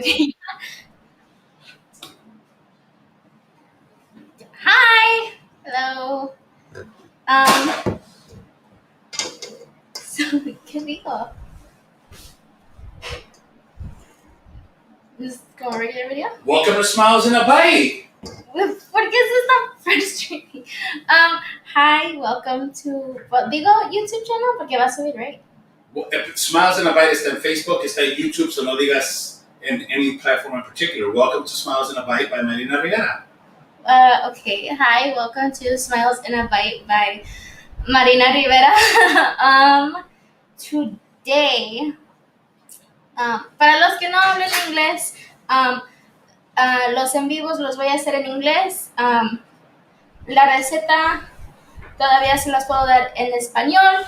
Okay. Hi. Hello. Um. So, ¿qué digo? Just go regular video. Welcome to Smiles in a Bite. ¿Por qué eso está frustrating? Hi. Welcome to digo YouTube channel porque va a subir, right? Smiles in a Bite está en Facebook, está en YouTube, so no digas in any platform in particular. Welcome to Smiles in a Bite by Marina Rivera. Okay. Hi. Welcome to Smiles in a Bite by Marina Rivera. Today, para los que no hablan inglés, los en vivos los voy a hacer en inglés. La receta todavía se las puedo dar en español,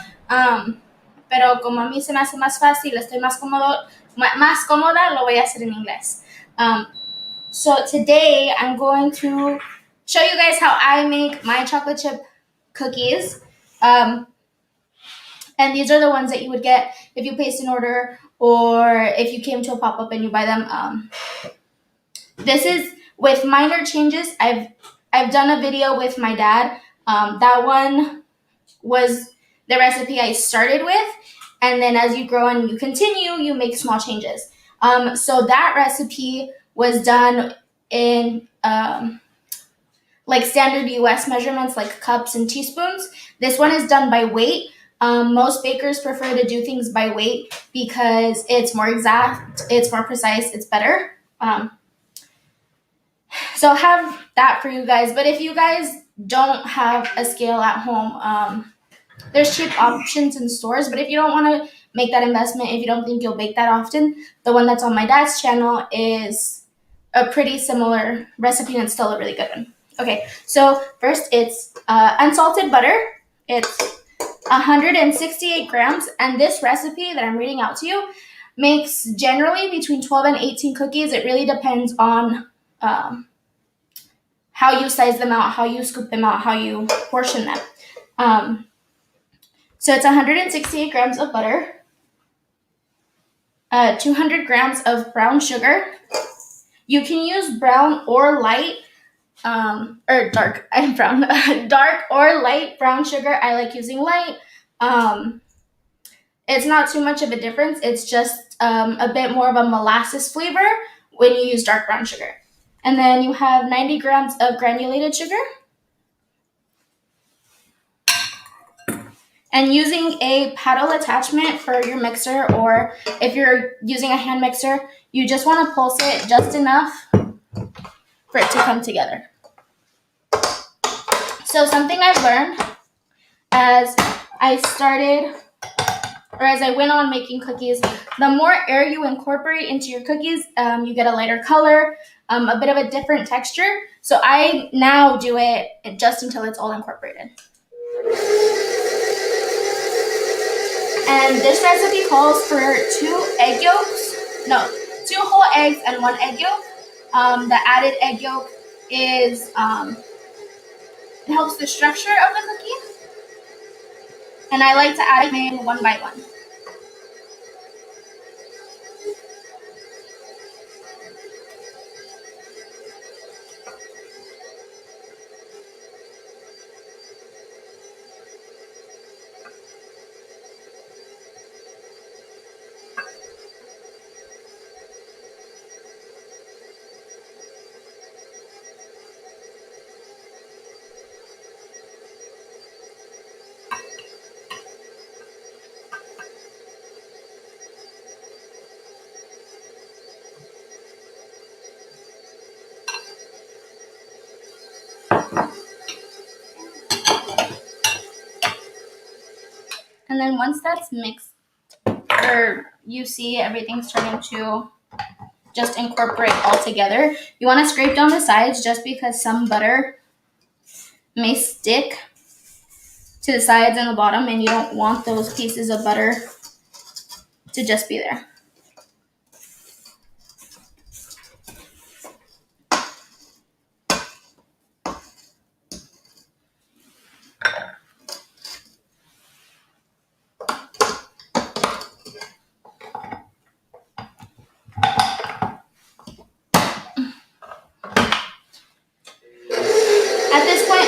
pero como a mí se me hace más fácil, estoy más cómoda, lo voy a hacer en inglés. So today I'm going to show you guys how I make my chocolate chip cookies. And these are the ones that you would get if you placed an order or if you came to a pop-up and you buy them. This is with minor changes. I've done a video with my dad. That one was the recipe I started with, and then as you grow and you continue, you make small changes. So that recipe was done in like standard US measurements, like cups and teaspoons. This one is done by weight. Most bakers prefer to do things by weight because it's more exact, it's more precise, it's better. So I'll have that for you guys. But if you guys don't have a scale at home, there's cheap options in stores. But if you don't want to make that investment, if you don't think you'll bake that often, the one that's on my dad's channel is a pretty similar recipe and it's still a really good one. Okay, so first it's unsalted butter. It's 168 grams, and this recipe that I'm reading out to you makes generally between 12 and 18 cookies. It really depends on how you size them out, how you scoop them out, how you portion them. So it's 168 grams of butter, 200 grams of brown sugar. You can use brown or light, or dark. I'm brown. Dark or light brown sugar. I like using light. It's not too much of a difference. It's just a bit more of a molasses flavor when you use dark brown sugar. And then you have 90 grams of granulated sugar. And using a paddle attachment for your mixer, or if you're using a hand mixer, you just want to pulse it just enough for it to come together. So something I've learned as I started, or as I went on making cookies, the more air you incorporate into your cookies, you get a lighter color, a bit of a different texture. So I now do it just until it's all incorporated. And this recipe calls for 2 whole eggs and 1 egg yolk. The added egg yolk is, it helps the structure of the cookie. And I like to add them in one by one. And then once that's mixed, or you see everything starting to just incorporate all together, you want to scrape down the sides just because some butter may stick to the sides and the bottom, and you don't want those pieces of butter to just be there.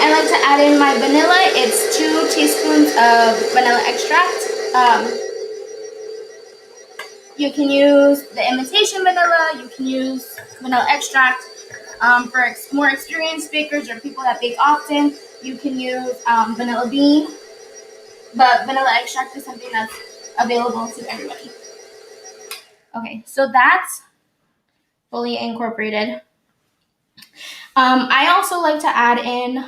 I like to add in my vanilla. It's 2 teaspoons of vanilla extract. You can use the imitation vanilla. You can use vanilla extract. For more experienced bakers or people that bake often, you can use vanilla bean. But vanilla extract is something that's available to everybody. Okay, so that's fully incorporated. I also like to add in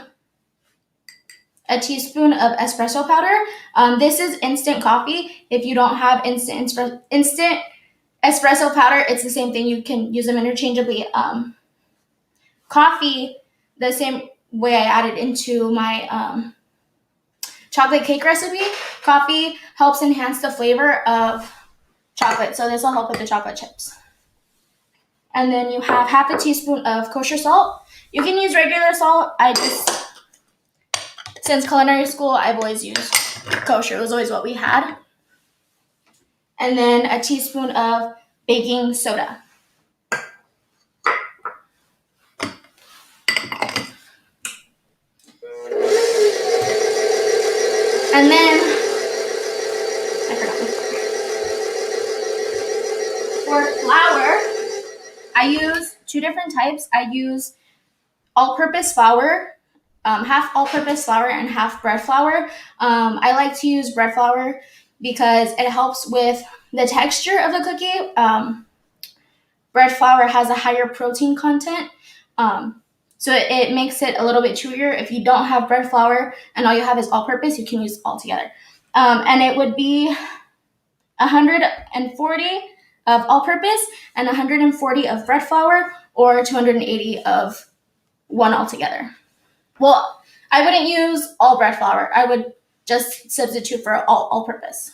a teaspoon of espresso powder. This is instant coffee. If you don't have instant espresso powder, it's the same thing. You can use them interchangeably. Coffee, the same way I added into my chocolate cake recipe. Coffee helps enhance the flavor of chocolate, so this will help with the chocolate chips. And then you have half a teaspoon of kosher salt. You can use regular salt. Since culinary school, I've always used kosher. It was always what we had. And then a teaspoon of baking soda. And then, I forgot. For flour, I use 2 different types. I use all-purpose flour, half all-purpose flour and half bread flour. I like to use bread flour because it helps with the texture of the cookie. Bread flour has a higher protein content, so it makes it a little bit chewier. If you don't have bread flour and all you have is all-purpose, you can use all together. And it would be 140 of all-purpose and 140 of bread flour, or 280 of one altogether. Well, I wouldn't use all bread flour. I would just substitute for all-purpose.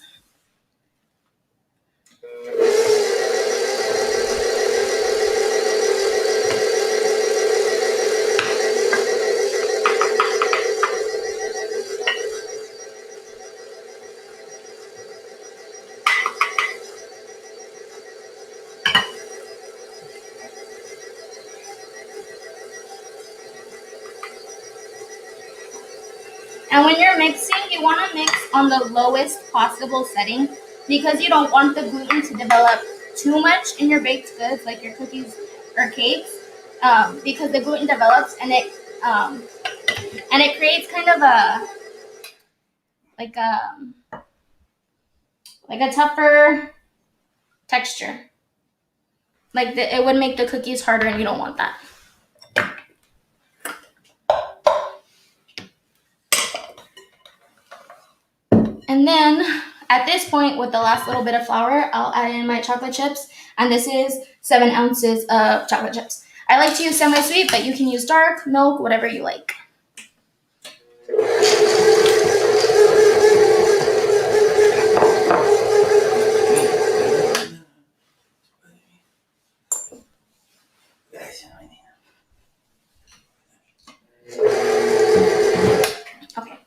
And when you're mixing, you want to mix on the lowest possible setting because you don't want the gluten to develop too much in your baked goods, like your cookies or cakes, because the gluten develops and it creates kind of a tougher texture. It would make the cookies harder, and you don't want that. And then at this point, with the last little bit of flour, I'll add in my chocolate chips. And this is 7 ounces of chocolate chips. I like to use semi-sweet, but you can use dark, milk, whatever you like. Okay.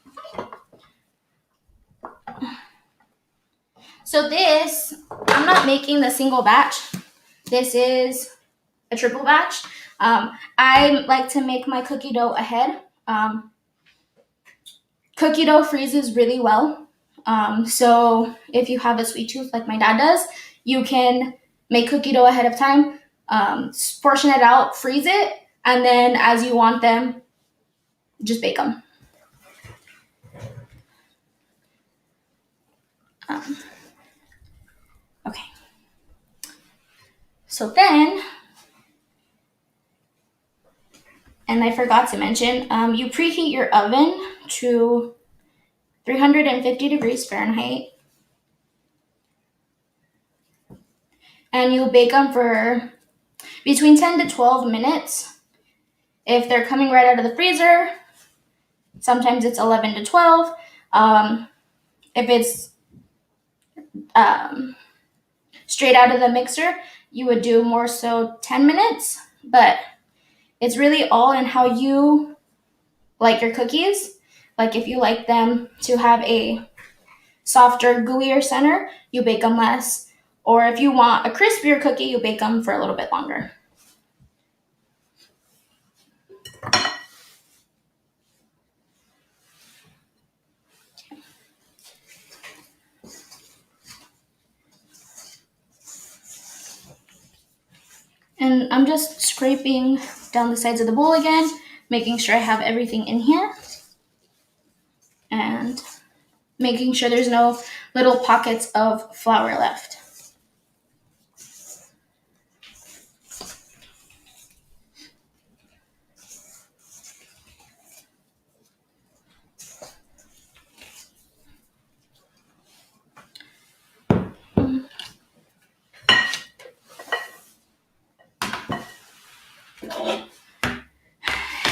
So this, I'm not making the single batch. This is a triple batch. I like to make my cookie dough ahead. Cookie dough freezes really well. So if you have a sweet tooth like my dad does, you can make cookie dough ahead of time, portion it out, freeze it, and then as you want them, just bake them. Okay. So then, and I forgot to mention, you preheat your oven to 350 degrees Fahrenheit. And you bake them for between 10 to 12 minutes. If they're coming right out of the freezer, sometimes it's 11 to 12. If it's straight out of the mixer, you would do more so 10 minutes. But it's really all in how you like your cookies. Like if you like them to have a softer, gooier center, you bake them less. Or if you want a crispier cookie, you bake them for a little bit longer. And I'm just scraping down the sides of the bowl again, making sure I have everything in here. And making sure there's no little pockets of flour left.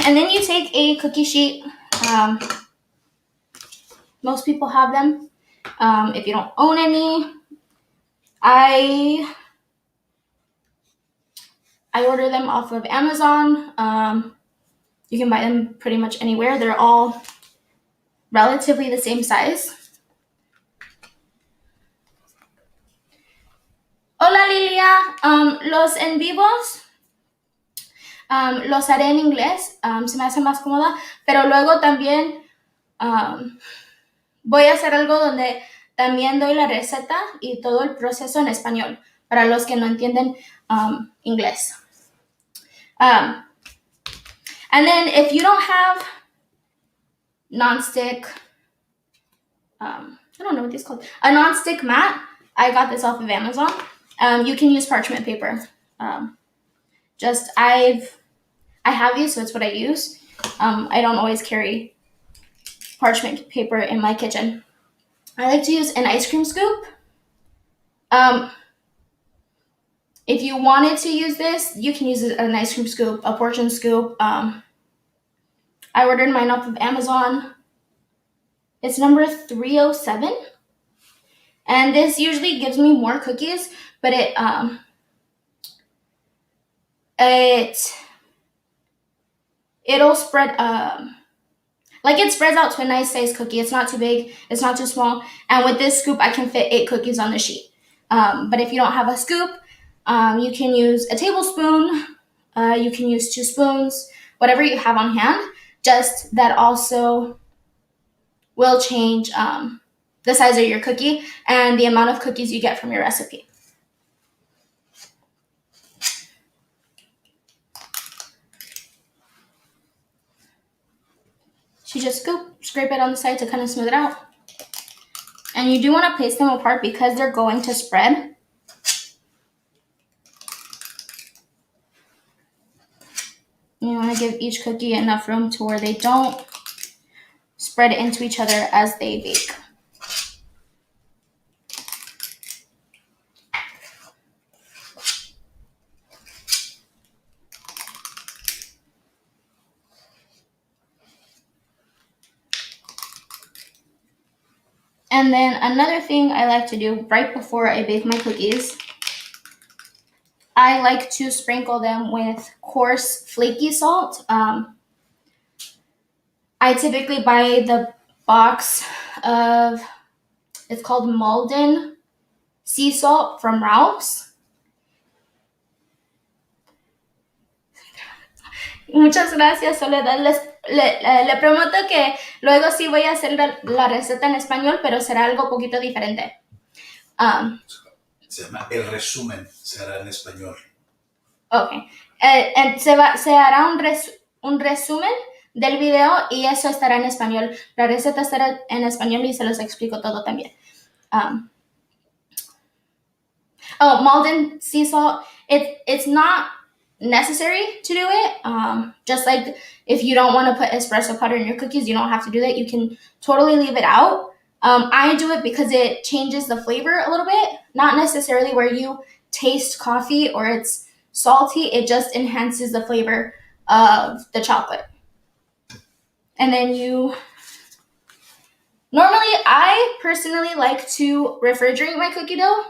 And then you take a cookie sheet. Most people have them. If you don't own any, I order them off of Amazon. You can buy them pretty much anywhere. They're all relatively the same size. Hola Lilia, los en vivos los haré en inglés, se me hace más cómoda, pero luego también voy a hacer algo donde también doy la receta y todo el proceso en español para los que no entienden inglés. And then if you don't have nonstick, I don't know what this is called, a nonstick mat, I got this off of Amazon. You can use parchment paper. I have these, so it's what I use. I don't always carry parchment paper in my kitchen. I like to use an ice cream scoop. If you wanted to use this, you can use an ice cream scoop, a portion scoop. I ordered mine off of Amazon. It's number 307. And this usually gives me more cookies, but it'll spread, like it spreads out to a nice size cookie. It's not too big, it's not too small. And with this scoop, I can fit 8 cookies on the sheet. But if you don't have a scoop, you can use a tablespoon, you can use 2 spoons, whatever you have on hand. Just that also will change the size of your cookie and the amount of cookies you get from your recipe. So you just scrape it on the side to kind of smooth it out. And you do want to place them apart because they're going to spread. And you want to give each cookie enough room to where they don't spread into each other as they bake. And then another thing I like to do right before I bake my cookies, I like to sprinkle them with coarse flaky salt. I typically buy the box of, it's called Malden sea salt from Ralph's. Muchas gracias, Soledad. Le prometo que luego sí voy a hacer la receta en español, pero será algo poquito diferente. Se llama El Resumen, se hará en español. Ok. Se hará un resumen del video y eso estará en español. La receta estará en español y se los explico todo también. Malden sea salt, it's not necessary to do it. Just like if you don't want to put espresso powder in your cookies, you don't have to do that. You can totally leave it out. I do it because it changes the flavor a little bit. Not necessarily where you taste coffee or it's salty. It just enhances the flavor of the chocolate. And then normally I personally like to refrigerate my cookie dough.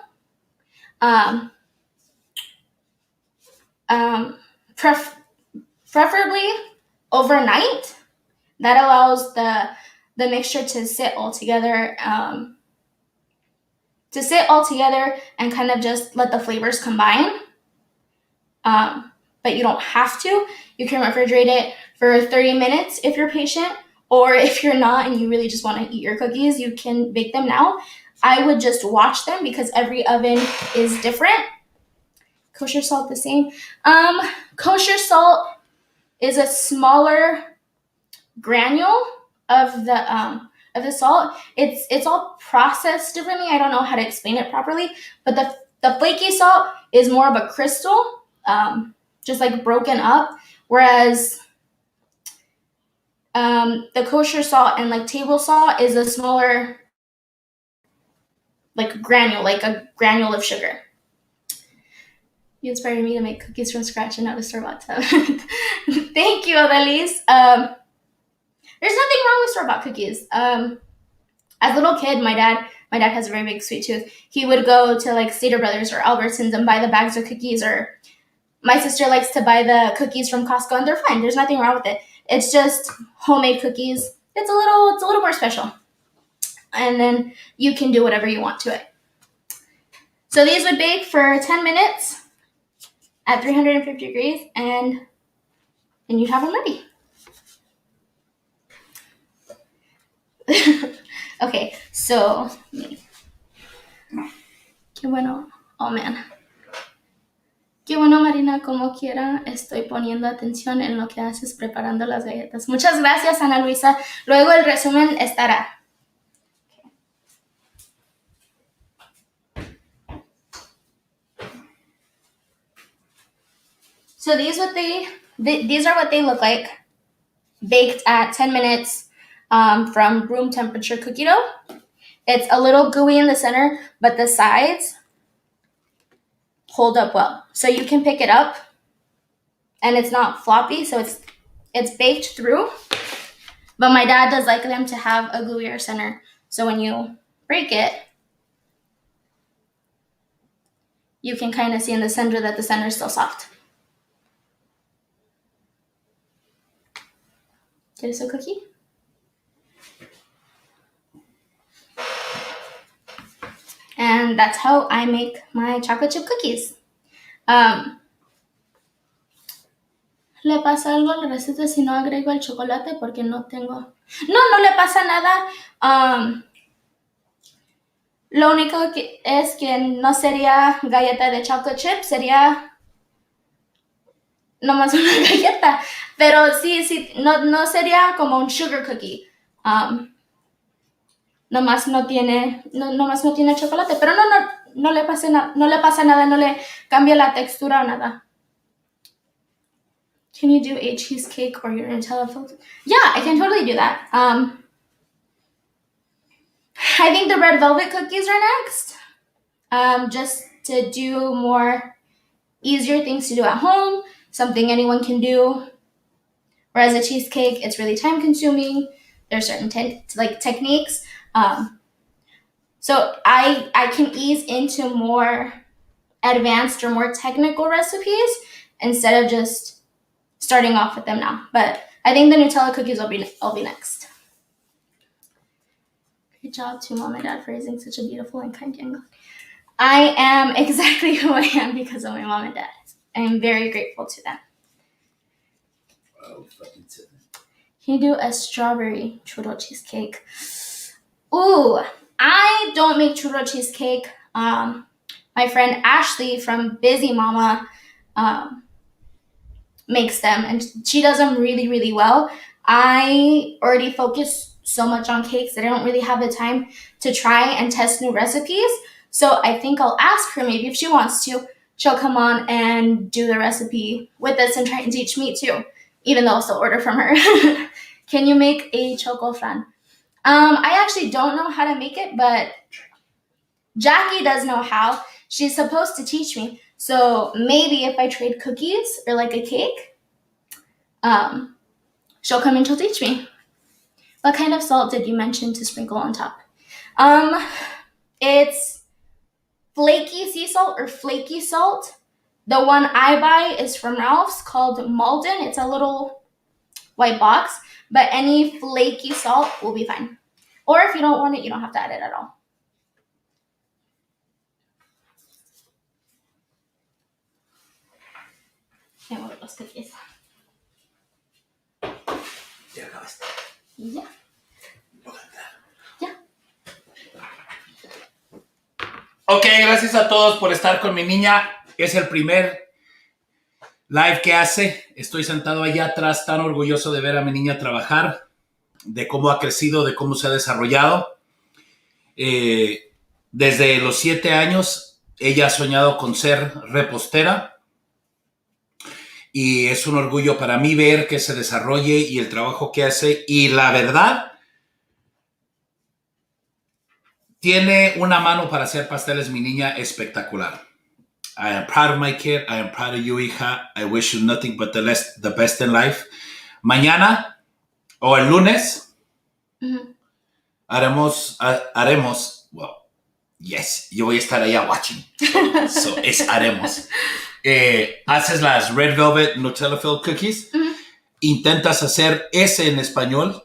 Preferably overnight. That allows the mixture to sit all together, and kind of just let the flavors combine. But you don't have to. You can refrigerate it for 30 minutes if you're patient, or if you're not and you really just want to eat your cookies, you can bake them now. I would just watch them because every oven is different. Kosher salt the same. Kosher salt is a smaller granule of the salt. It's all processed differently. I don't know how to explain it properly, but the flaky salt is more of a crystal, just like broken up, whereas the kosher salt and like table salt is a smaller like granule, like a granule of sugar. You inspired me to make cookies from scratch and not a store-bought tub. Thank you, Odalis. There's nothing wrong with store-bought cookies. As a little kid, my dad has a very big sweet tooth. He would go to like Stater Brothers or Albertsons and buy the bags of cookies, or my sister likes to buy the cookies from Costco, and they're fine. There's nothing wrong with it. It's just homemade cookies. It's a little more special. And then you can do whatever you want to it. So these would bake for 10 minutes at 350 degrees, and you'd have them ready. Okay, so qué bueno. Oh man. Qué bueno, Marina, como quiera, estoy poniendo atención en lo que haces preparando las galletas. Muchas gracias, Ana Luisa. Luego el resumen estará. So these are what they look like, baked at 10 minutes from room temperature cookie dough. It's a little gooey in the center, but the sides hold up well. So you can pick it up and it's not floppy, so it's baked through. But my dad does like them to have a gooier center. So when you break it, you can kind of see in the center that the center is still soft. ¿Quieres a cookie? And that's how I make my chocolate chip cookies. ¿Le pasa algo a la receta si no agrego el chocolate? Porque no tengo... No le pasa nada. Lo único que es que no sería galleta de chocolate chip, sería nomás una galleta. Pero sí, no sería como un sugar cookie. Nomás no tiene chocolate. Pero no le pasa nada, no le cambia la textura o nada. Can you do a cheesecake or your Nutella filter? Yeah, I can totally do that. I think the red velvet cookies are next. Just to do more easier things to do at home, something anyone can do. Whereas a cheesecake, it's really time consuming. There's certain techniques. So I can ease into more advanced or more technical recipes instead of just starting off with them now. But I think the Nutella cookies will be next. Great job to Mom and Dad for raising such a beautiful and kind young girl. I am exactly who I am because of my mom and dad. I am very grateful to them. Oh, fucking Can you do a strawberry churro cheesecake? Ooh, I don't make churro cheesecake. My friend Ashley from Busy Mama makes them, and she does them really, really well. I already focus so much on cakes that I don't really have the time to try and test new recipes. So I think I'll ask her, maybe if she wants to, she'll come on and do the recipe with us and try and teach me too, even though I'll still order from her. Can you make a choco flan? I actually don't know how to make it, but Jackie does know how. She's supposed to teach me. So maybe if I trade cookies or like a cake, she'll come and she'll teach me. What kind of salt did you mention to sprinkle on top? It's flaky sea salt or flaky salt. The one I buy is from Ralph's called Malden. It's a little white box, but any flaky salt will be fine. Or if you don't want it, you don't have to add it at all. Can't wait those cookies. Ya acabaste. Yeah. Yeah. Ok, gracias a todos por estar con mi niña. Es el primer live que hace. Estoy sentado allá atrás tan orgulloso de ver a mi niña trabajar, de cómo ha crecido, de cómo se ha desarrollado. Desde los 7 años, ella ha soñado con ser repostera y es un orgullo para mí ver que se desarrolle y el trabajo que hace. Y la verdad, tiene una mano para hacer pasteles, mi niña, espectacular. I am proud of my kid. I am proud of you, hija. I wish you nothing but the best in life. Mañana o el lunes haremos, well, yes, yo voy a estar allá watching. So es haremos. Haces las Red Velvet Nutella Filled Cookies. Intentas hacer ese en español.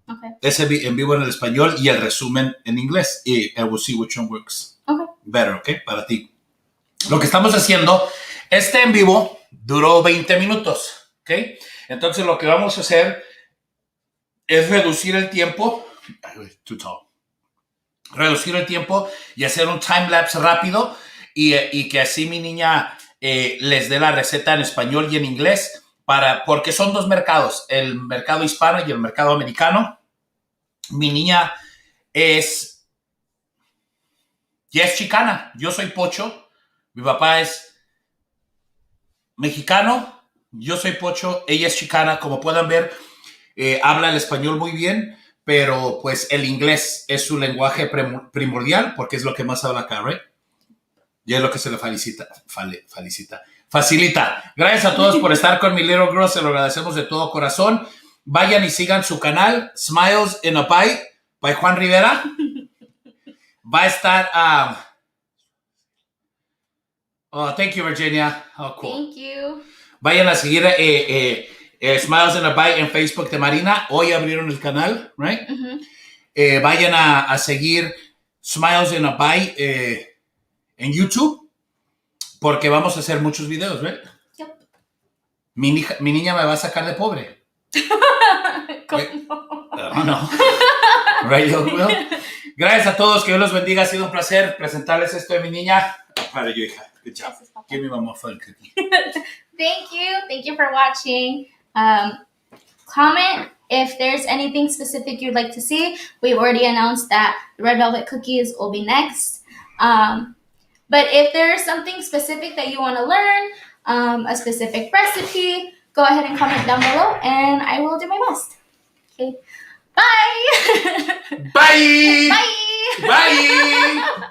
Okay. Ese en vivo en el español y el resumen en inglés. Y I will see which one works better, ¿ok? Para ti. Lo que estamos haciendo, este en vivo duró 20 minutos, ¿ok? Entonces lo que vamos a hacer es reducir el tiempo. Too tall. Reducir el tiempo y hacer un time lapse rápido y que así mi niña les dé la receta en español y en inglés. Porque son dos mercados, el mercado hispano y el mercado americano. Mi niña es chicana, yo soy pocho, mi papá es mexicano, yo soy pocho, ella es chicana, como puedan ver, habla el español muy bien, pero pues el inglés es su lenguaje primordial porque es lo que más habla acá, ¿right? Y es lo que se le facilita. Gracias a todos por estar con mi little girl. Se lo agradecemos de todo corazón. Vayan y sigan su canal, Smiles in a Bite, by Juan Rivera. Va a estar... oh, thank you, Virginia. Oh, cool. Thank you. Vayan a seguir Smiles in a Bite en Facebook de Marina. Hoy abrieron el canal, right? Vayan a seguir Smiles in a Bite en YouTube. Porque vamos a hacer muchos videos, ¿right? Yep. Mi niña me va a sacar de pobre. ¿Cómo? No. Right, Will. Gracias a todos, que Dios los bendiga. Ha sido un placer presentarles esto de mi niña. Para you, hija. Good job. Give me one more fun cookie. Thank you. Thank you for watching. Comment if there's anything specific you'd like to see. We've already announced that the red velvet cookies will be next. But if there's something specific that you want to learn, a specific recipe, go ahead and comment down below and I will do my best. Okay. Bye. Bye. Bye. Bye.